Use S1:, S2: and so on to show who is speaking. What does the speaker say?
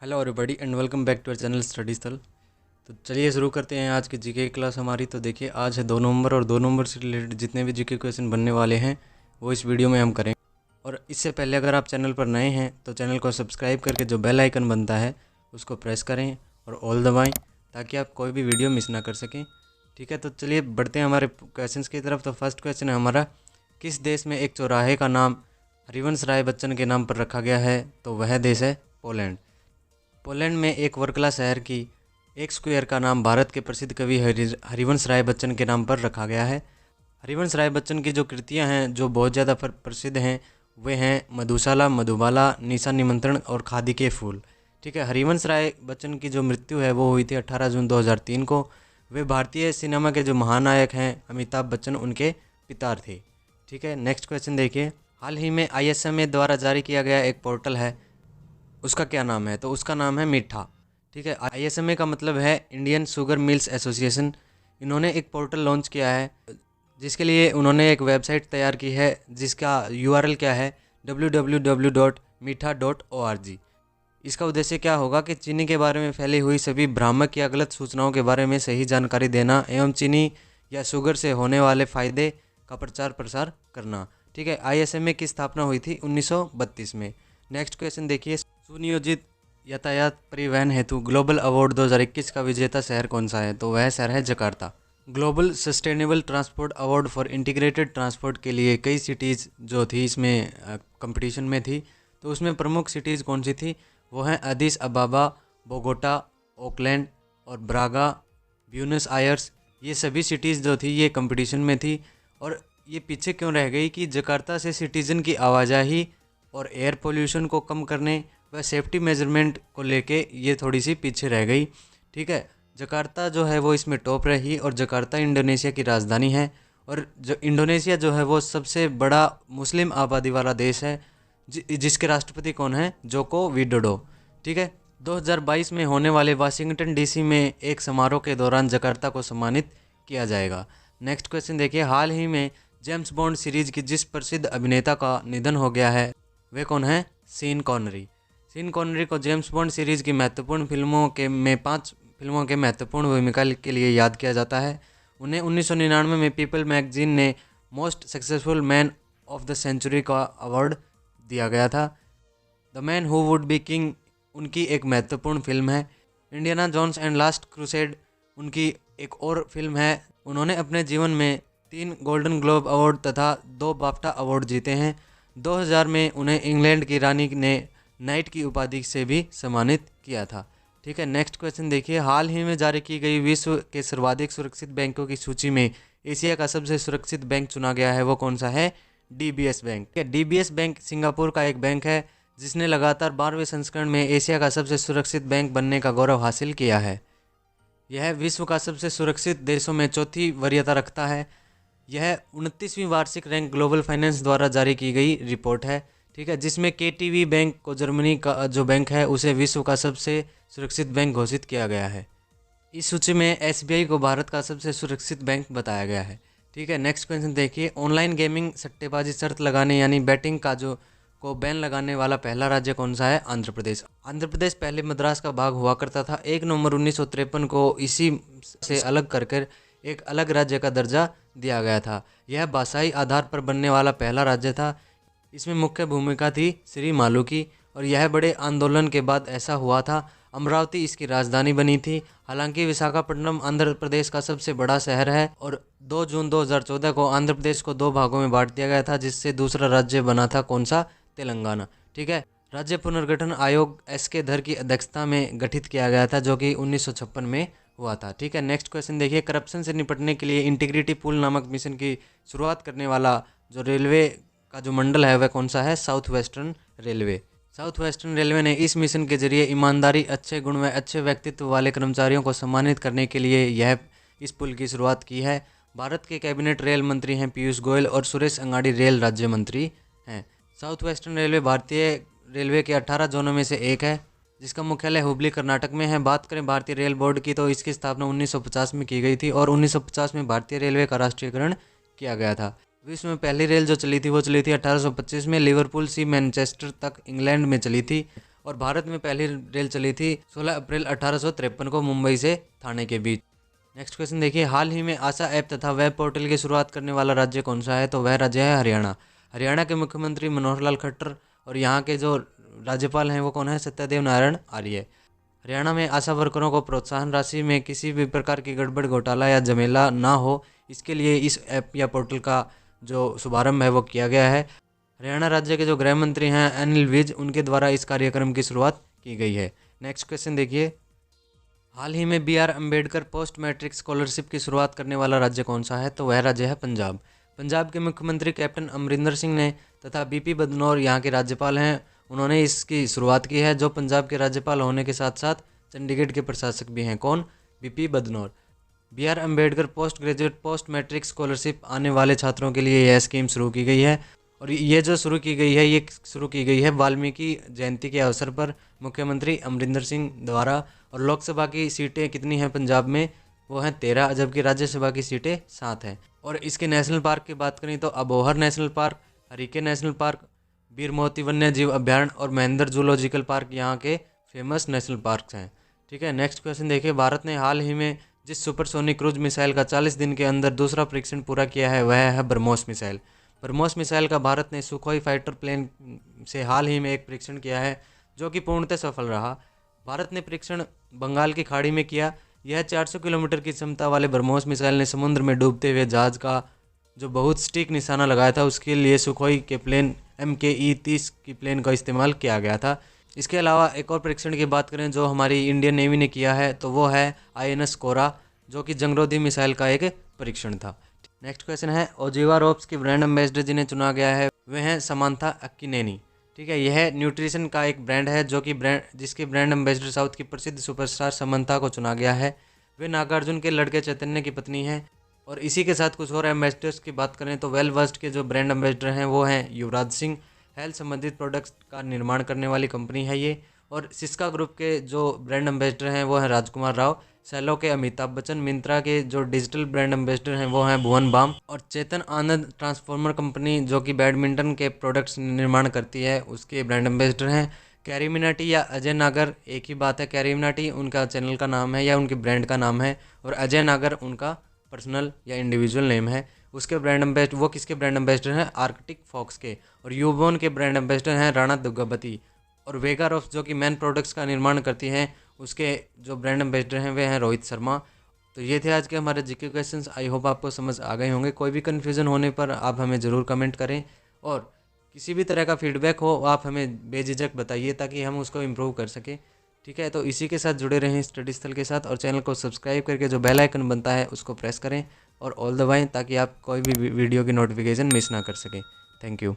S1: Hello everybody and welcome back to our channel study Sthal. तो चलिए शुरू करते हैं आज की जीके क्लास हमारी। तो देखिए आज है 2 नवंबर और 2 नवंबर से रिलेटेड जितने भी जीके क्वेश्चन बनने वाले हैं वो इस वीडियो में हम करेंगे। और इससे पहले अगर आप चैनल पर नए हैं तो चैनल को सब्सक्राइब करके जो बेल आइकन बनता है उसको प्रेस करें और ऑल दबाएँ ताकि आप कोई भी वीडियो मिस ना कर सकें। ठीक है, तो चलिए बढ़ते हैं हमारे क्वेश्चन की तरफ। तो फर्स्ट क्वेश्चन है हमारा, किस देश में एक चौराहे का नाम हरिवंश राय बच्चन के नाम पर रखा गया है? तो वह देश है पोलैंड। पोलैंड में एक वर्कला शहर की एक स्क्वायर का नाम भारत के प्रसिद्ध कवि हरिवंश राय बच्चन के नाम पर रखा गया है। हरिवंश राय बच्चन की जो कृतियां हैं जो बहुत ज़्यादा प्रसिद्ध हैं वे हैं मधुशाला, मधुबाला, निशा निमंत्रण और खादी के फूल। ठीक है, हरिवंश राय बच्चन की जो मृत्यु है वो हुई थी 18 जून 2003 को। वे भारतीय सिनेमा के जो महानायक हैं अमिताभ बच्चन उनके पिता थे। ठीक है, नेक्स्ट क्वेश्चन देखिए, हाल ही में ISMA द्वारा जारी किया गया एक पोर्टल है, उसका क्या नाम है? तो उसका नाम है मीठा। ठीक है, ISMA का मतलब है इंडियन शुगर मिल्स एसोसिएशन। इन्होंने एक पोर्टल लॉन्च किया है जिसके लिए उन्होंने एक वेबसाइट तैयार की है जिसका URL क्या है www.meetha.org। इसका उद्देश्य क्या होगा कि चीनी के बारे में फैली हुई सभी भ्रामक या गलत सूचनाओं के बारे में सही जानकारी देना एवं चीनी या शुगर से होने वाले फ़ायदे का प्रचार प्रसार करना। ठीक है, ISMA की स्थापना हुई थी 1932 में। नेक्स्ट क्वेश्चन देखिए, सुनियोजित यातायात परिवहन हेतु ग्लोबल अवार्ड 2021 का विजेता शहर कौन सा है? तो वह शहर है Jakarta. Global sustainable transport award for integrated transport के लिए कई सिटीज़ जो थी इसमें कंपटीशन में थी। तो उसमें प्रमुख सिटीज़ कौन सी थी? वो हैं अदिस अबाबा, बोगोटा, ओकलैंड और ब्रागा, ब्यूनस आयर्स। ये सभी सिटीज़ जो थी ये कंपटीशन में थी। और ये पीछे क्यों रह गई कि जकार्ता से सिटीज़न की आवाजाही और एयर पोल्यूशन को कम करने व सेफ्टी मेजरमेंट को लेके ये थोड़ी सी पीछे रह गई। ठीक है, जकार्ता जो है वो इसमें टॉप रही और जकार्ता इंडोनेशिया की राजधानी है। और जो इंडोनेशिया जो है वो सबसे बड़ा मुस्लिम आबादी वाला देश है जिसके राष्ट्रपति कौन है? Joko Widodo. ठीक है, 2022 में होने वाले वाशिंगटन DC में एक समारोह के दौरान जकार्ता को सम्मानित किया जाएगा। नेक्स्ट क्वेश्चन देखिए, हाल ही में जेम्स बॉन्ड सीरीज की जिस प्रसिद्ध अभिनेता का निधन हो गया है वे कौन है? Sean Connery. सीन कॉनरी को जेम्स बॉन्ड सीरीज़ की महत्वपूर्ण फिल्मों के में 5 फिल्मों के महत्वपूर्ण भूमिका के लिए याद किया जाता है। उन्हें 1999 में पीपल मैगजीन ने most successful man of the century का अवार्ड दिया गया था। The man who would be king उनकी एक महत्वपूर्ण फिल्म है। Indiana Jones and last crusade उनकी एक और फिल्म है। उन्होंने अपने जीवन में 3 गोल्डन ग्लोब अवार्ड तथा 2 बाफ्टा अवार्ड जीते हैं। 2000 में उन्हें इंग्लैंड की रानी ने नाइट की उपाधि से भी सम्मानित किया था। ठीक है, नेक्स्ट क्वेश्चन देखिए, हाल ही में जारी की गई विश्व के सर्वाधिक सुरक्षित बैंकों की सूची में एशिया का सबसे सुरक्षित बैंक चुना गया है, वो कौन सा है? DBS bank. DBS bank Singapore का एक बैंक है जिसने लगातार 12वें संस्करण में एशिया का सबसे सुरक्षित बैंक बनने का गौरव हासिल किया है। यह विश्व का सबसे सुरक्षित देशों में चौथी वरीयता रखता है। यह 29वीं वार्षिक रैंक ग्लोबल फाइनेंस द्वारा जारी की गई रिपोर्ट है। ठीक है, जिसमें KTB बैंक को जर्मनी का जो बैंक है उसे विश्व का सबसे सुरक्षित बैंक घोषित किया गया है। इस सूची में SBI को भारत का सबसे सुरक्षित बैंक बताया गया है। ठीक है, नेक्स्ट क्वेश्चन देखिए, ऑनलाइन गेमिंग सट्टेबाजी शर्त लगाने यानी बैटिंग का जो को बैन लगाने वाला पहला राज्य कौन सा है? आंध्र प्रदेश। आंध्र प्रदेश पहले मद्रास का भाग हुआ करता था। 1 नवंबर 1953 को इसी से अलग कर एक अलग राज्य का दर्जा दिया गया था। यह भाषाई आधार पर बनने वाला पहला राज्य था। इसमें मुख्य भूमिका थी श्री मालू की और यह बड़े आंदोलन के बाद ऐसा हुआ था। अमरावती इसकी राजधानी बनी थी। हालांकि विशाखापट्टनम आंध्र प्रदेश का सबसे बड़ा शहर है और 2 जून 2014 को आंध्र प्रदेश को 2 भागों में बांट दिया गया था जिससे दूसरा राज्य बना था कौन सा? तेलंगाना। ठीक है, राज्य पुनर्गठन आयोग SK धर की अध्यक्षता में गठित किया गया था जो कि 1956 में हुआ था। ठीक है, नेक्स्ट क्वेश्चन देखिए, करप्शन से निपटने के लिए इंटीग्रिटी पुल नामक मिशन की शुरुआत करने वाला जो रेलवे का जो मंडल है वह कौन सा है? South western railway. South western railway ने इस मिशन के जरिए ईमानदारी, अच्छे गुण व अच्छे व्यक्तित्व वाले कर्मचारियों को सम्मानित करने के लिए यह इस पुल की शुरुआत की है। भारत के कैबिनेट रेल मंत्री हैं पीयूष गोयल और सुरेश अंगाड़ी रेल राज्य मंत्री हैं। साउथ वेस्टर्न रेलवे भारतीय रेलवे के 18 जोनों में से एक है जिसका मुख्यालय हुबली कर्नाटक में है। बात करें भारतीय रेल बोर्ड की तो इसकी स्थापना 1950 में की गई थी और 1950 में भारतीय रेलवे का राष्ट्रीयकरण किया गया था। विश्व में पहली रेल जो चली थी वो चली थी 1825 में लिवरपूल से मैनचेस्टर तक इंग्लैंड में चली थी और भारत में पहली रेल चली थी 16 अप्रैल 1853 को मुंबई से ठाणे के बीच। नेक्स्ट क्वेश्चन देखिए, हाल ही में आशा ऐप तथा वेब पोर्टल की शुरुआत करने वाला राज्य कौन सा है? तो वह राज्य है हरियाणा। हरियाणा के मुख्यमंत्री मनोहर लाल खट्टर और यहाँ के जो राज्यपाल हैं वो कौन है? सत्यदेव नारायण आर्य। हरियाणा में आशा वर्करों को प्रोत्साहन राशि में किसी भी प्रकार की गड़बड़, घोटाला या झमेला ना हो, इसके लिए इस ऐप या पोर्टल का जो शुभारंभ है वो किया गया है। हरियाणा राज्य के जो गृह मंत्री हैं अनिल विज, उनके द्वारा इस कार्यक्रम की शुरुआत की गई है। नेक्स्ट क्वेश्चन देखिए, हाल ही में BR Ambedkar post matric scholarship की शुरुआत करने वाला राज्य कौन सा है? तो वह राज्य है पंजाब। पंजाब के मुख्यमंत्री कैप्टन अमरिंदर सिंह ने तथा BP बदनौर यहाँ के राज्यपाल हैं, उन्होंने इसकी शुरुआत की है, जो पंजाब के राज्यपाल होने के साथ साथ चंडीगढ़ के प्रशासक भी हैं। कौन? BP Badnore. BR Ambedkar post graduate post matric scholarship आने वाले छात्रों के लिए यह स्कीम शुरू की गई है और ये जो शुरू की गई है ये शुरू की गई है वाल्मीकि जयंती के अवसर पर मुख्यमंत्री अमरिंदर सिंह द्वारा। और लोकसभा की सीटें कितनी हैं पंजाब में? वो हैं 13, जबकि राज्यसभा की सीटें 7 हैं। और इसके नेशनल पार्क की बात करें तो Abohar national park, Harike national park, Bir Moti वन्य जीव अभ्यारण्य और महेंद्र जूलॉजिकल पार्क यहाँ के फेमस नेशनल पार्क हैं। ठीक है, नेक्स्ट क्वेश्चन देखिए, भारत ने हाल ही में जिस सुपरसोनिक क्रूज मिसाइल का 40 दिन के अंदर दूसरा परीक्षण पूरा किया है वह है ब्रह्मोस मिसाइल। ब्रह्मोस मिसाइल का भारत ने सुखोई फाइटर प्लेन से हाल ही में एक परीक्षण किया है जो कि पूर्णतः सफल रहा। भारत ने परीक्षण बंगाल की खाड़ी में किया। यह 400 किलोमीटर की क्षमता वाले ब्रह्मोस मिसाइल ने समुद्र में डूबते हुए जहाज का जो बहुत सटीक निशाना लगाया था, उसके लिए सुखोई के प्लेन MKE-30 की प्लेन का इस्तेमाल किया गया था। इसके अलावा एक और परीक्षण की बात करें जो हमारी इंडियन नेवी ने किया है तो वो है INS कोरा, जो कि जंगरोधी मिसाइल का एक परीक्षण था। नेक्स्ट क्वेश्चन है, ओजीवा रोप्स के ब्रांड एम्बेसडर जिन्हें चुना गया है वे हैं समांथा अक्किनेनी। ठीक है, यह न्यूट्रिशन का एक ब्रांड है जो कि जिसके ब्रांड एम्बेसडर साउथ की प्रसिद्ध सुपरस्टार समंथा को चुना गया है। वे नागार्जुन के लड़के चैतन्य की पत्नी हैं। और इसी के साथ कुछ और एम्बेसडर्स की बात करें तो वेल वर्स्ड के जो ब्रांड एम्बेसडर हैं वो हैं युवराज सिंह। हेल्थ संबंधित प्रोडक्ट्स का निर्माण करने वाली कंपनी है ये। और सिस्का ग्रुप के जो ब्रांड एम्बेसडर हैं वो हैं राजकुमार राव। सेलो के अमिताभ बच्चन। मिंत्रा के जो डिजिटल ब्रांड एम्बेसडर हैं वो हैं भुवन बाम। और चेतन आनंद ट्रांसफॉर्मर कंपनी जो कि बैडमिंटन के प्रोडक्ट्स निर्माण करती है उसके ब्रांड एम्बेसडर हैं। कैरीमिनाटी या अजय नागर एक ही बात है, कैरीमिनाटी उनका चैनल का नाम है या उनके ब्रांड का नाम है और अजय नागर उनका पर्सनल या इंडिविजुअल नेम है। उसके ब्रांड एम्बेसडर वो किसके ब्रांड एम्बेसडर हैं? आर्कटिक फॉक्स के। और यूबोन के ब्रांड एम्बेसडर हैं राणा दुग्गबती। और वेगारोफ जो कि मैन प्रोडक्ट्स का निर्माण करती हैं उसके जो ब्रांड एम्बेसडर हैं वे हैं रोहित शर्मा। तो ये थे आज के हमारे जीके क्वेश्चंस। आई होप आपको समझ आ गए होंगे। कोई भी कन्फ्यूज़न होने पर आप हमें ज़रूर कमेंट करें और किसी भी तरह का फीडबैक हो आप हमें बेझिझक बताइए ताकि हम उसको इम्प्रूव कर सकें। ठीक है, तो इसी के साथ जुड़े रहें स्टडी स्थल के साथ और चैनल को सब्सक्राइब करके जो बेल आइकन बनता है उसको प्रेस करें और ऑल दबाएं ताकि आप कोई भी वीडियो की नोटिफिकेशन मिस ना कर सकें। Thank you.